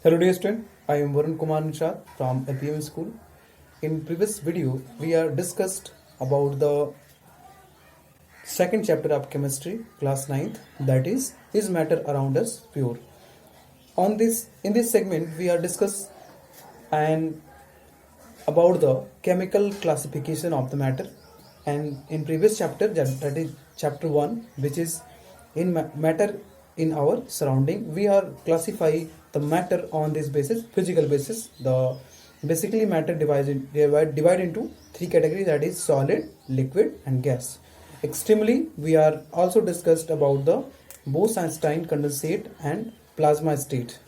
Hello dear student, I am Varun Kumar Nishad from LPM school. In previous video, we are discussed about the second chapter of chemistry, class 9th, that is matter around us pure? In this segment, we are discuss and about the chemical classification of the matter, and in previous chapter, that is chapter 1, which is in matter in our surrounding, we are classify the matter on this basis, physical basis. The basically matter divide into three categories, that is solid, liquid and gas. Extremely, we are also discussed about the Bose-Einstein condensate and plasma state.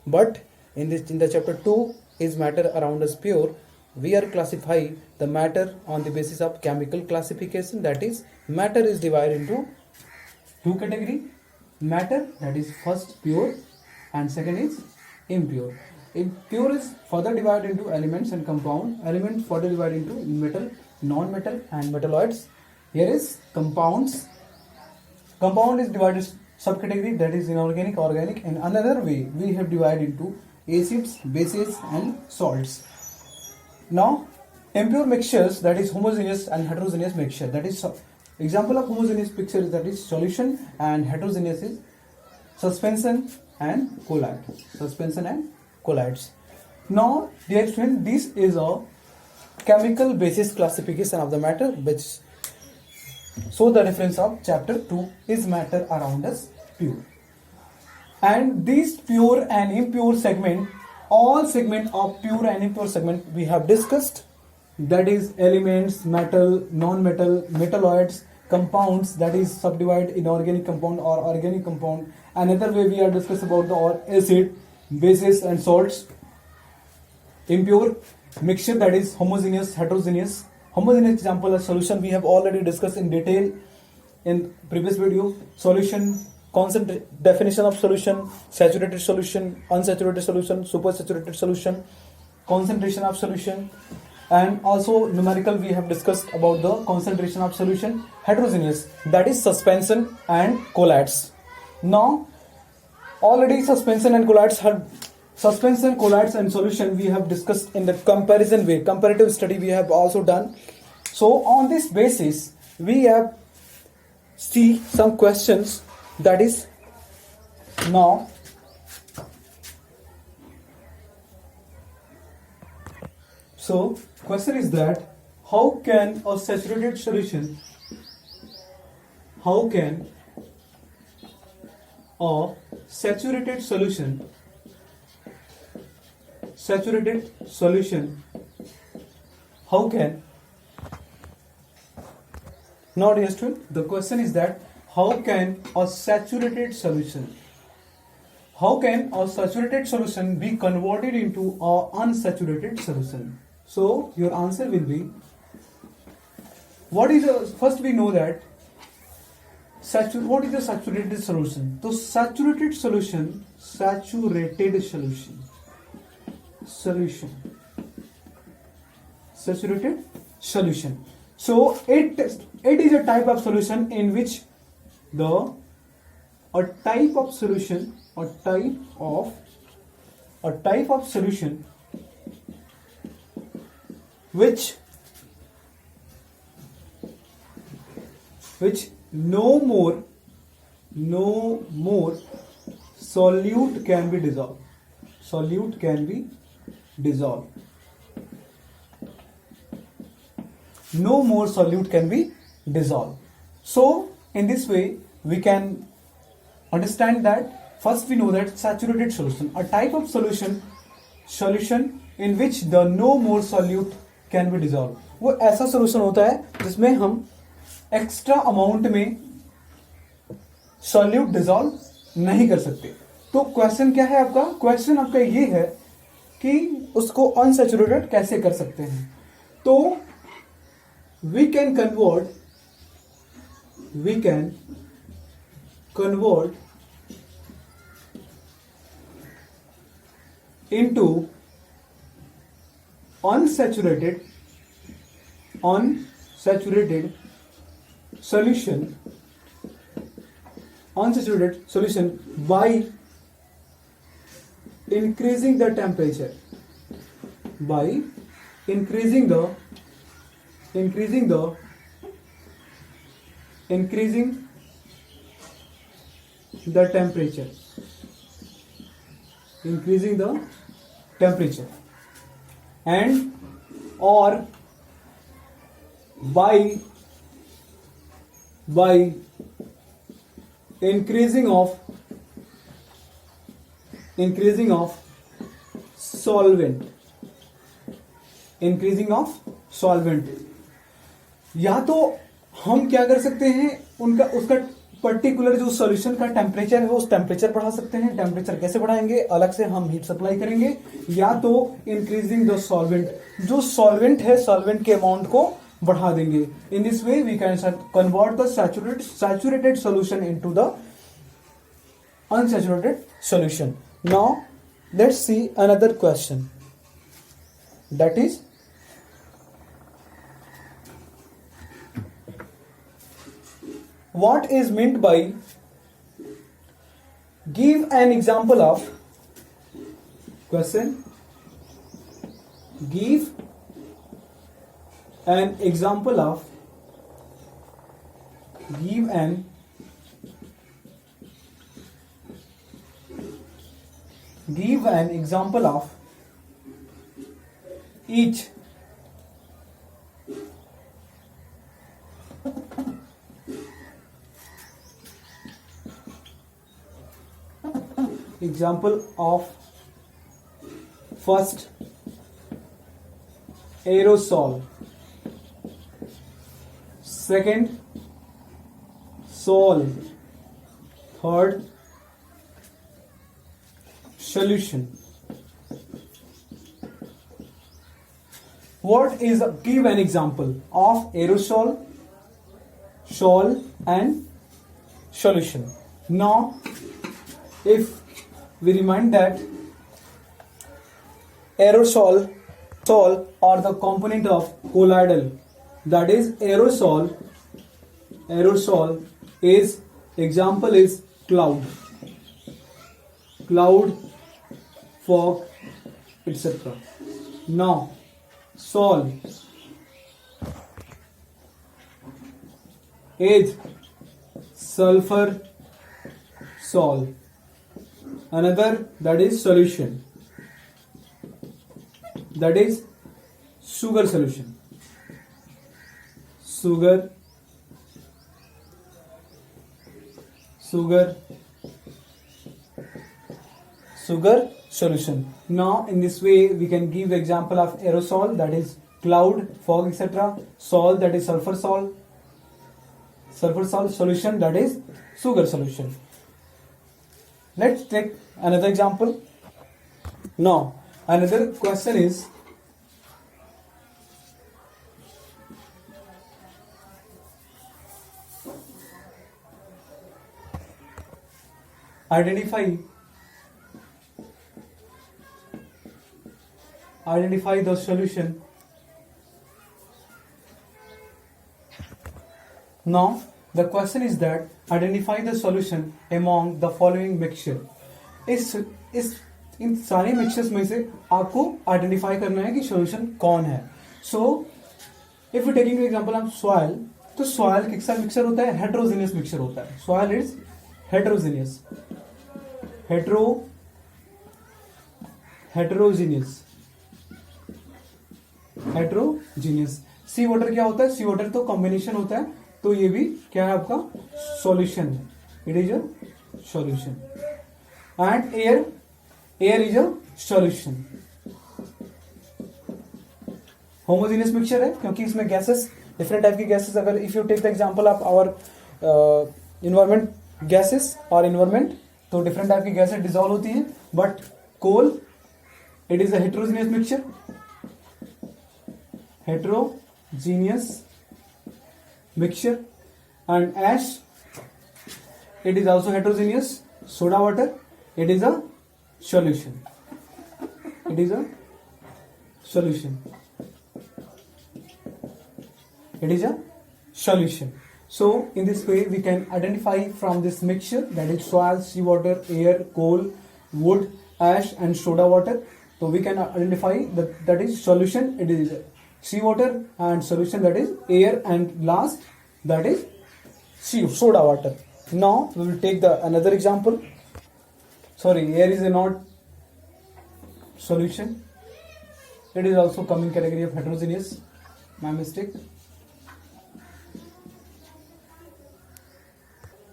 But in the chapter 2 is matter around us pure, we are classify the matter on the basis of chemical classification, that is matter is divided into two category. Matter, that is first pure and second is impure. Impure is further divided into elements and compound. Element further divided into metal, non-metal and metalloids. Here is compounds. Compound is divided subcategory, that is inorganic, organic. In another way, we have divided into acids, bases and salts. Now, impure mixtures, that is homogeneous and heterogeneous mixture. That is example of homogeneous mixture, that is solution, and heterogeneous is suspension and colloid. Suspension and colloids. Now, dear student, this is a chemical basis classification of the matter, which so the reference of chapter 2 is matter around us pure. And these pure and impure segment, all segment of pure and impure segment we have discussed, that is elements, metal, non-metal, metalloids, compounds, that is subdivide inorganic compound or organic compound. Another way we are discuss about the acid, bases and salts. Impure mixture, that is homogeneous, heterogeneous. Homogeneous example of solution we have already discussed in detail in previous video. Solution, definition of solution, saturated solution, unsaturated solution, supersaturated solution, concentration of solution, and also numerical we have discussed about the concentration of solution. Heterogeneous, that is suspension and colloids. Now already suspension, colloids and solution we have discussed in the comparison way, comparative study we have also done. So on this basis we have see some questions, that is now so question is that how can a saturated solution how can a saturated solution how can now dear student, the question is that how can a saturated solution be converted into a unsaturated solution? So your answer will be, first we know that what is a saturated solution? So saturated solution. So it is a type of solution in which a type of solution which no more solute can be dissolved. No more solute can be dissolved. So in this way we can understand that first we know that saturated solution, a type of solution in which the no more solute can be dissolved. वो ऐसा solution होता है जिसमें हम extra amount में solute dissolve नहीं कर सकते. तो क्वेश्चन क्या है आपका? क्वेश्चन आपका ये है कि उसको अनसैचुरेटेड कैसे कर सकते हैं. तो we can convert into unsaturated solution by increasing the temperature, by increasing the temperature, and or by increasing of solvent, या तो हम क्या कर सकते हैं, उसका पर्टिकुलर जो सॉल्यूशन का टेम्परेचर है उस टेम्परेचर बढ़ा सकते हैं. टेम्परेचर कैसे बढ़ाएंगे, अलग से हम हीट सप्लाई करेंगे, या तो इंक्रीजिंग द सॉल्वेंट, जो सॉल्वेंट है सॉल्वेंट के अमाउंट को बढ़ा देंगे. In this way we can convert the saturated solution into the unsaturated solution. Now let's see another question, that is what is meant by, give an example of, question, give an example of, give an example of each. Example of first aerosol, second sol, third solution. What is, give an example of aerosol, sol and solution. Now if we remind that aerosol are the component of colloidal, that is aerosol is, example is cloud, fog, etc. Now sol is sulfur sol, another, that is solution, that is sugar solution, sugar solution. Now in this way we can give the example of aerosol, that is cloud, fog, etc. Sol, that is sulfur sol, solution, that is sugar solution. Let's take another example. Now another question is, identify the solution. Now the question is that identify the solution among the following mixture. इन सारे mixtures में से आपको identify करना है कि solution कौन है. So if you taking example of soil, तो सॉइल किसका मिक्सचर होता है, हेट्रोजीनियस मिक्सचर होता है. Soil is heterogeneous, heterogeneous. Sea water क्या होता है, सी वाटर तो कॉम्बिनेशन होता है, तो ये भी क्या है आपका सॉल्यूशन है, it is a solution. And air is a solution. Homogeneous mixture है क्योंकि इसमें गैसेस, डिफरेंट टाइप की गैसेस, अगर if you take the example of our environment gases और इन्वायरमेंट, तो डिफरेंट टाइप की गैसेस डिसॉल्व होती हैं. But coal, it is a heterogeneous mixture, mixture. And ash, it is also heterogeneous. Soda water, it is a solution. So in this way we can identify from this mixture, that is soil, sea water, air, coal, wood ash and soda water. So we can identify that is solution, it is sea water, and solution, that is air, and last, that is soda water. Now we will take the another example. Sorry, air is not solution. It is also coming category of heterogeneous. My mistake.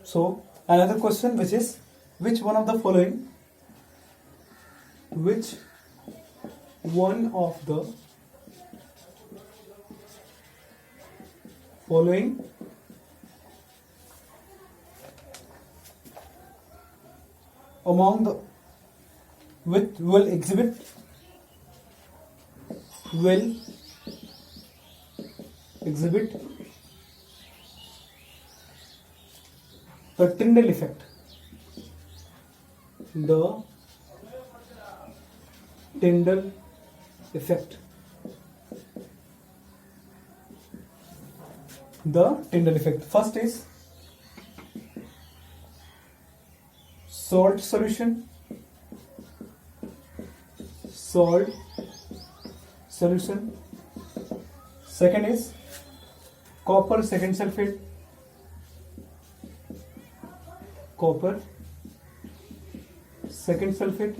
So another question, which is, which one of the following among the which will exhibit the Tyndall effect. The Tyndall effect. The Tyndall effect. First is salt solution. Salt solution. Second is copper second sulfate. Copper second sulfate.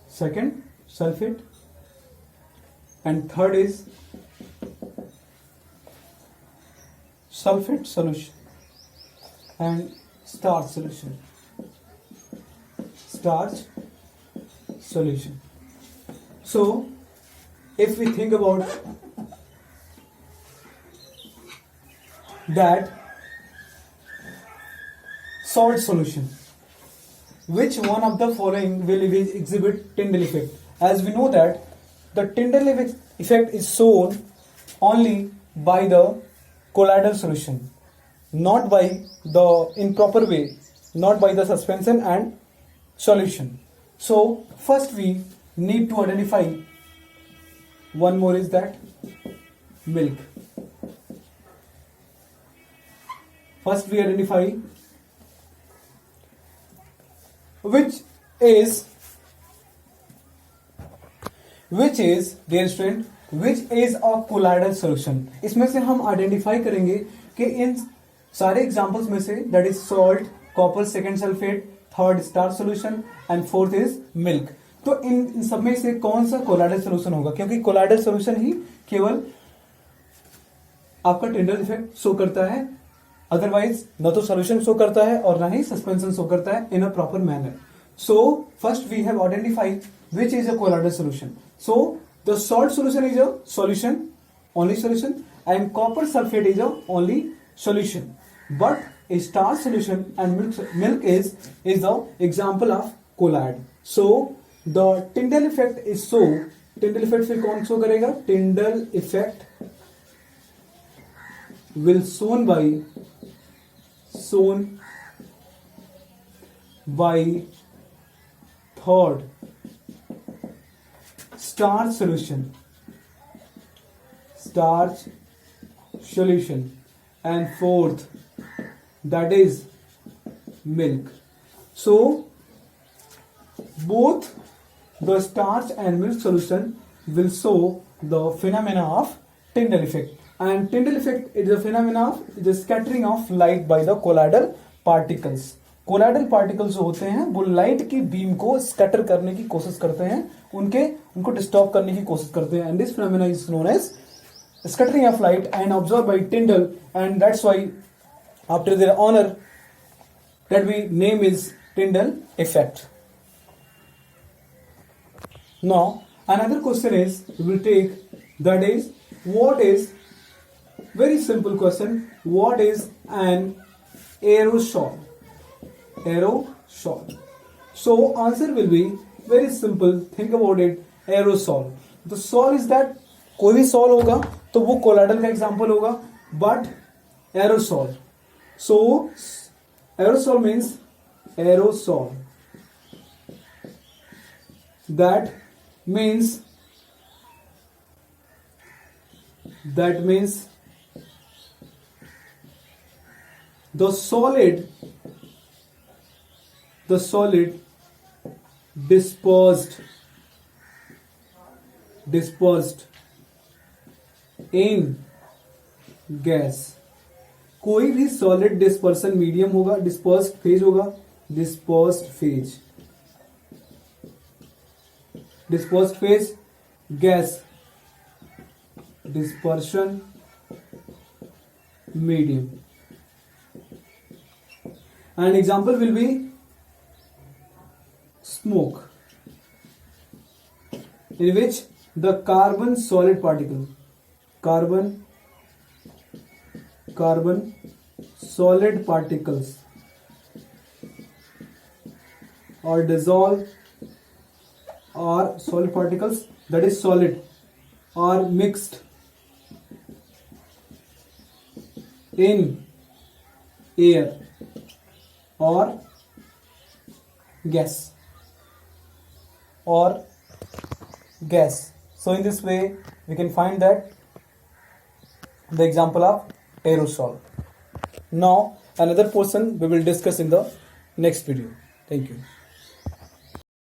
Second sulfate. And third is sulfate solution and starch solution. Starch solution. So if we think about that salt solution, which one of the following will exhibit Tyndall effect? As we know that the Tyndall effect is shown only by the colloidal solution, not by the improper way, not by the suspension and solution. So first we need to identify one more, is that milk. First we identify which is dear student, which is a colloidal solution. इसमें से हम identify करेंगे कि इन सारे examples में से, that is salt, copper second sulphate, third starch solution and fourth is milk. तो इन सब में से कौन सा कोलाइडल सॉल्यूशन होगा, क्योंकि कोलाइडल सॉल्यूशन ही केवल आपका टिंडल इफेक्ट शो करता है, अदरवाइज न तो सॉल्यूशन शो करता है और ना ही सस्पेंशन शो करता है in a proper manner. So first we have identified which is a colloidal solution. So the salt solution is a solution, only solution, and copper sulfate is a only solution. But a starch solution and milk is the example of colloid. So the Tyndall effect is so. Tyndall effect फिर कौन show करेगा? Tyndall effect will shown by third starch solution and fourth, that is milk. So both the starch and milk solution will show the phenomena of Tyndall effect, and Tyndall effect is a phenomena of the scattering of light by the colloidal particles. Colloidal particles जो होते हैं वो light की beam को scatter करने की कोशिश करते हैं, उनको डिस्टर्ब करने की कोशिश करते हैं, and this phenomena is known as scattering of light and observed by Tyndall, and that's why after their honor that we name is Tyndall effect. Now another question is we will take, that is, what is, very simple question, what is an aerosol? Aerosol. So answer will be very simple. Think about it. Aerosol. The sol is that कोई भी sol होगा तो वो colloidal का example होगा, but aerosol. So aerosol means aerosol. That means the solid the solid dispersed in gas. कोई भी solid dispersion medium होगा, डिस्पर्स्ड फेज होगा, dispersed phase gas, dispersion medium. An example will be smoke, in which the carbon solid particle, carbon solid particles or dissolve, or solid particles that is solid are mixed in air or gas. So in this way we can find that the example of aerosol. Now another portion we will discuss in the next video. Thank you.